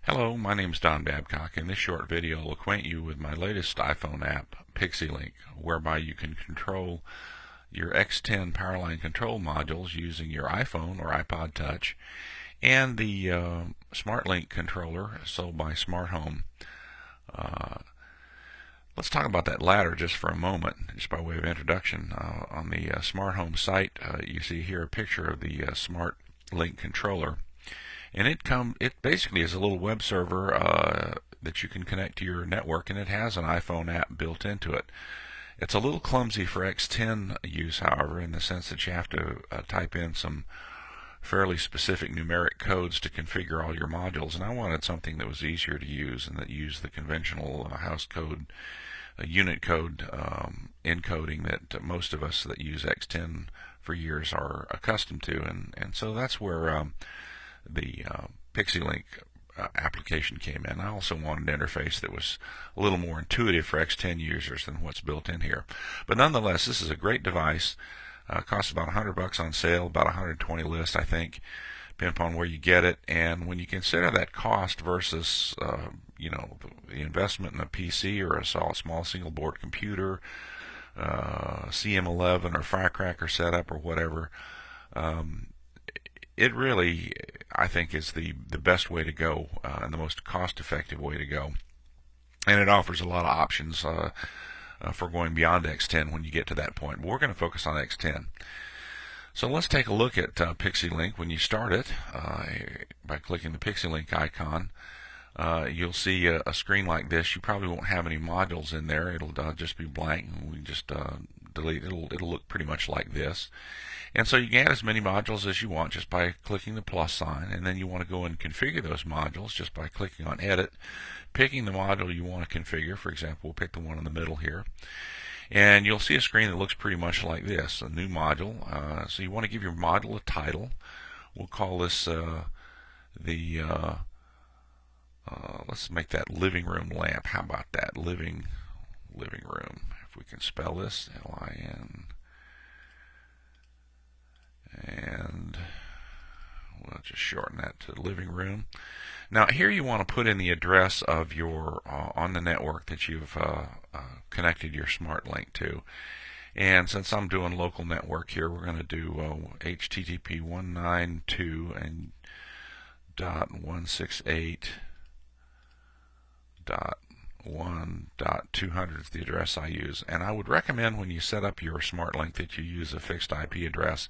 Hello, my name is Don Babcock, and this short video will acquaint you with my latest iPhone app, PixieLinc, whereby you can control your X10 Powerline control modules using your iPhone or iPod Touch and the SmarLinc controller sold by Smart Home. Let's talk about that latter just for a moment, just by way of introduction. On the Smart Home site, you see here a picture of the SmarLinc controller. And it basically is a little web server that you can connect to your network, and it has an iPhone app built into it. It's a little clumsy for X10 use, however, in the sense that you have to type in some fairly specific numeric codes to configure all your modules, and I wanted something that was easier to use and that used the conventional house code, unit code encoding that most of us that use X10 for years are accustomed to, and so that's where the PixieLinc application came in. I also wanted an interface that was a little more intuitive for X10 users than what's built in here. But nonetheless, this is a great device. Costs about $100 on sale, about 120 list, I think, depending upon where you get it. And when you consider that cost versus the investment in a PC or a small single board computer, CM11 or Firecracker setup or whatever, it really, I think, is the best way to go and the most cost-effective way to go. And it offers a lot of options for going beyond X10 when you get to that point. But we're going to focus on X10. So let's take a look at PixieLinc. When you start it, by clicking the PixieLinc icon, you'll see a screen like this. You probably won't have any modules in there. It'll just be blank, and we just delete. It'll look pretty much like this. And so you can add as many modules as you want just by clicking the plus sign, and then you want to go and configure those modules just by clicking on Edit, picking the module you want to configure. For example, we'll pick the one in the middle here. And you'll see a screen that looks pretty much like this, a new module. So you want to give your module a title. We'll call this let's make that living room lamp. How about that? Living room. If we can spell this, L-I-N. And we'll just shorten that to living room. Now here you want to put in the address of your on the network that you've connected your SmartLinc to. And since I'm doing local network here, we're going to do HTTP 192 and .168.1.200 is the address I use. And I would recommend when you set up your SmartLinc that you use a fixed IP address.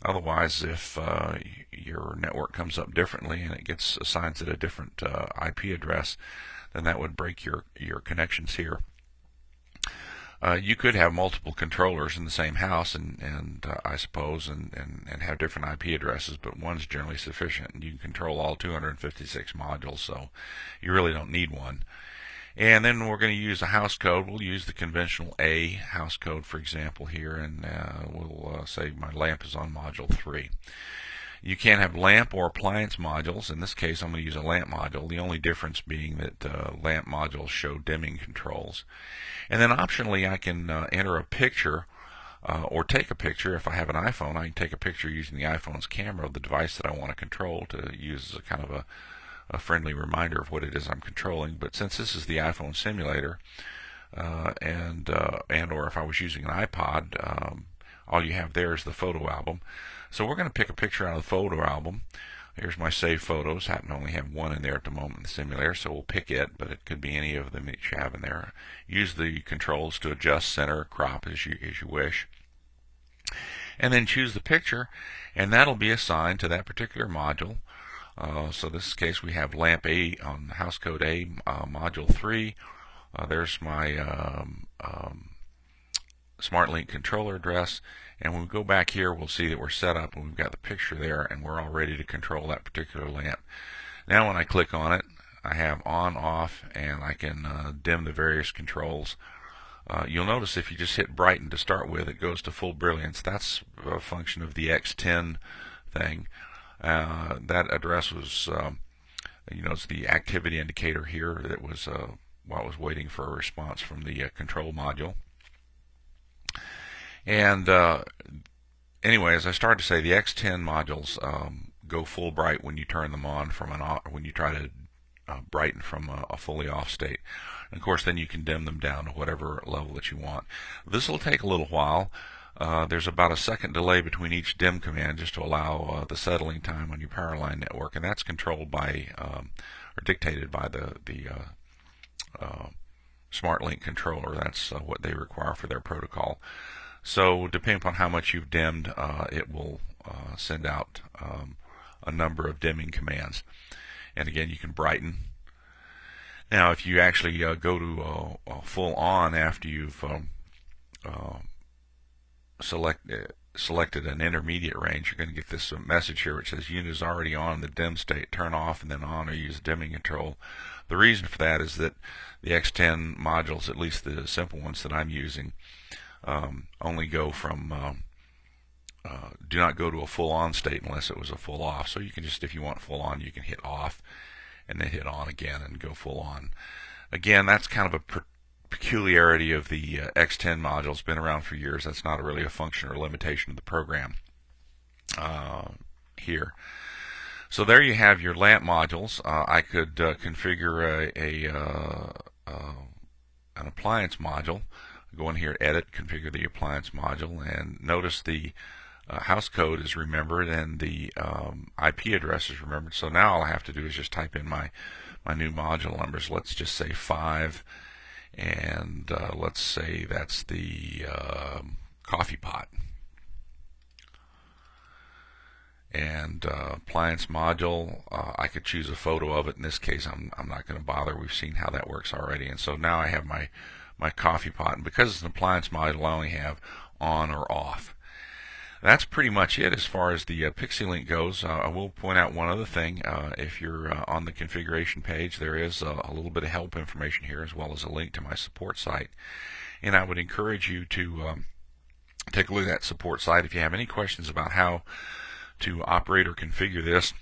Otherwise, if your network comes up differently and it assigns it a different IP address, then that would break your connections here. You could have multiple controllers in the same house, and I suppose, and have different IP addresses, but one's generally sufficient. You can control all 256 modules, so you really don't need one. And then we're going to use a house code. We'll use the conventional A house code, for example, here, and we'll say my lamp is on module 3. You can have lamp or appliance modules. In this case, I'm going to use a lamp module, the only difference being that lamp modules show dimming controls. And then optionally, I can enter a picture or take a picture. If I have an iPhone, I can take a picture using the iPhone's camera of the device that I want to control to use as a kind of a friendly reminder of what it is I'm controlling. But since this is the iPhone simulator, or if I was using an iPod, all you have there is the photo album. So we're going to pick a picture out of the photo album. Here's my saved photos. I happen to only have one in there at the moment in the simulator, so we'll pick it, but it could be any of them that you have in there. Use the controls to adjust, center, crop as you wish. And then choose the picture, and that'll be assigned to that particular module. So this case we have lamp A on house code A, module 3. There's my SmartLinc controller address, and when we go back here we'll see that we're set up and we've got the picture there and we're all ready to control that particular lamp. Now when I click on it, I have on, off, and I can dim the various controls. You'll notice if you just hit brighten to start with, it goes to full brilliance. That's a function of the X10 thing. That address was, it's the activity indicator here that was while I was waiting for a response from the control module. And anyway, as I started to say, the X10 modules go full bright when you turn them on when you try to brighten from a fully off state. And of course, then you can dim them down to whatever level that you want. This will take a little while. There's about a second delay between each dim command just to allow the settling time on your power line network, and that's controlled by or dictated by the SmarLinc controller. That's what they require for their protocol. So depending upon how much you've dimmed, it will send out a number of dimming commands. And again, you can brighten. Now, if you actually go to full on after you've selected an intermediate range, you're going to get this message here which says unit is already on the dim state, turn off and then on or use dimming control. The reason for that is that the X10 modules, at least the simple ones that I'm using, only go from do not go to a full on state unless it was a full off. So you can just, if you want full on, you can hit off and then hit on again and go full on. Again, that's kind of a peculiarity of the X10 module. It's been around for years. That's not really a function or limitation of the program here. So there you have your lamp modules. I could configure an appliance module. Go in here, edit, configure the appliance module, and notice the house code is remembered and the IP address is remembered. So now all I have to do is just type in my new module numbers. Let's just say 5, and let's say that's the coffee pot. And appliance module, I could choose a photo of it. In this case, I'm not going to bother. We've seen how that works already. And so now I have my coffee pot, and because it's an appliance module, I only have on or off. That's pretty much it as far as the PixieLinc goes. I will point out one other thing. If you're on the configuration page, there is a little bit of help information here, as well as a link to my support site. And I would encourage you to take a look at that support site. If you have any questions about how to operate or configure this,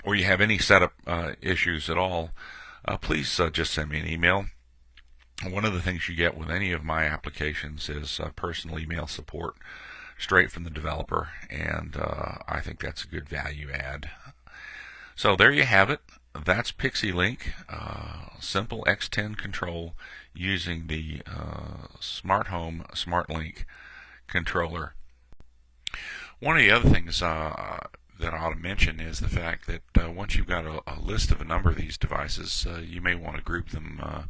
or you have any setup issues at all, please just send me an email. One of the things you get with any of my applications is personal email support straight from the developer, and I think that's a good value add. So there you have it. That's PixieLinc, simple X10 control using the Smart Home SmarLinc controller. One of the other things that I ought to mention is the fact that once you've got a list of a number of these devices, you may want to group them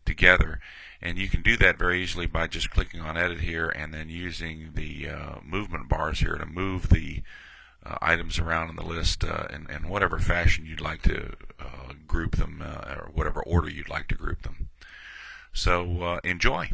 together, and you can do that very easily by just clicking on edit here and then using the movement bars here to move the items around in the list in whatever fashion you'd like to group them, or whatever order you'd like to group them. So enjoy.